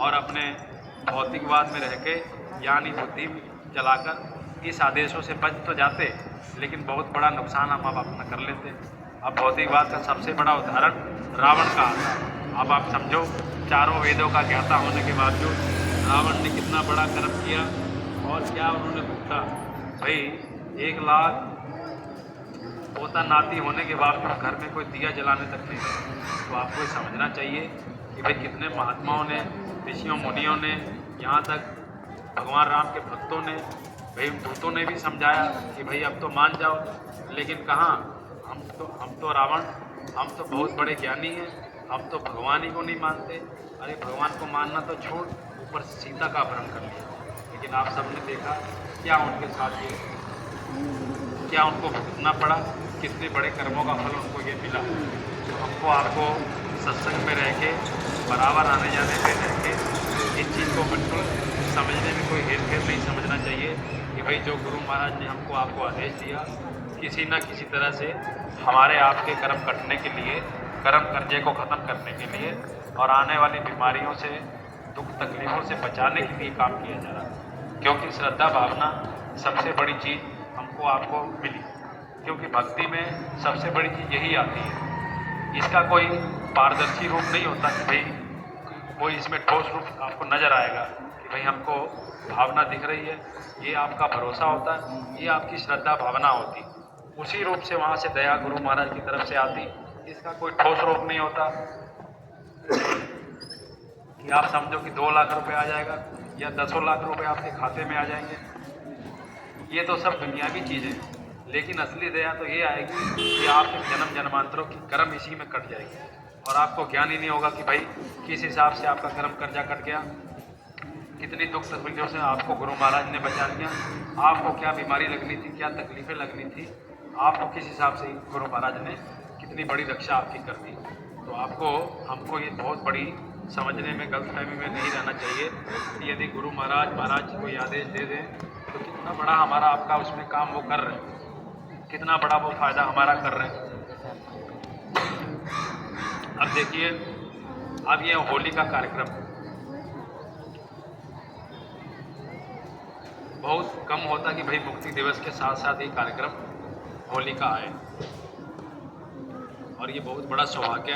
और अपने भौतिकवाद में रह के ज्ञानी बुद्धि चलाकर इस आदेशों से बच तो जाते, लेकिन बहुत बड़ा नुकसान हम अब अपना कर लेते। अब भौतिकवाद का सबसे बड़ा उदाहरण रावण का आता है। अब आप समझो, चारों वेदों का ज्ञाता होने के बावजूद रावण ने कितना बड़ा कर्म किया और क्या उन्होंने भुगता। भाई 1 लाख पोता नाती होने के बावजूद घर में कोई दिया जलाने तक नहीं। तो आपको ये समझना चाहिए कि भाई कितने महात्माओं ने, ऋषियों मुनियों ने, यहाँ तक भगवान राम के भक्तों ने, भाई दूतों ने भी समझाया कि भाई अब तो मान जाओ, लेकिन कहाँ, हम तो रावण, हम तो बहुत बड़े ज्ञानी हैं, हम तो भगवान ही को नहीं मानते। अरे भगवान को मानना तो छोड़, ऊपर से सीता का अपहरण कर लिया। लेकिन आप सबने देखा क्या उनके साथ ये, क्या उनको भुगतना पड़ा, कितने बड़े कर्मों का फल उनको ये मिला। तो हमको आपको सत्संग में रह के, बराबर आने जाने पे रह के इस चीज़ को बिल्कुल समझने में कोई हेरफेर नहीं समझना चाहिए कि भाई जो गुरु महाराज ने हमको आपको आदेश दिया, किसी न किसी तरह से हमारे आपके कर्म कटने के लिए, कर्म कर्जे को ख़त्म करने के लिए और आने वाली बीमारियों से, दुख तकलीफ़ों से बचाने के लिए काम किया जा रहा है। क्योंकि श्रद्धा भावना सबसे बड़ी चीज़ हमको आपको मिली, क्योंकि भक्ति में सबसे बड़ी चीज़ यही आती है। इसका कोई पारदर्शी रूप नहीं होता कि भाई कोई इसमें ठोस रूप आपको नज़र आएगा कि भाई हमको भावना दिख रही है, ये आपका भरोसा होता है, ये आपकी श्रद्धा भावना होती। उसी रूप से वहाँ से दया गुरु महाराज की तरफ से आती। इसका कोई ठोस रूप नहीं होता कि आप समझो कि 2 लाख रुपए आ जाएगा या 10 लाख रुपए आपके खाते में आ जाएंगे। ये तो सब दुनियावी चीज़ें, लेकिन असली दया तो ये आएगी कि आपके जन्म जन्मांतरों की कर्म इसी में कट जाएगी और आपको ज्ञान ही नहीं होगा कि भाई किस हिसाब से आपका कर्म कर्जा कट गया, कितनी दुख तकलीफों से आपको गुरु महाराज ने बचा लिया, आपको क्या बीमारी लगनी थी, क्या तकलीफ़ें लगनी थी, आपको किस हिसाब से गुरु महाराज ने कितनी बड़ी रक्षा आपकी कर दी। तो आपको, हमको ये बहुत बड़ी समझने में, गलतफहमी में नहीं रहना चाहिए कि यदि गुरु महाराज कोई आदेश दे दें तो कितना बड़ा हमारा आपका उसमें काम वो कर रहे हैं, कितना बड़ा वो फ़ायदा हमारा कर रहे हैं। अब देखिए, अब ये होली का कार्यक्रम बहुत कम होता कि भाई मुक्ति दिवस के साथ साथ ये कार्यक्रम होली का आए, और ये बहुत बड़ा सौभाग्य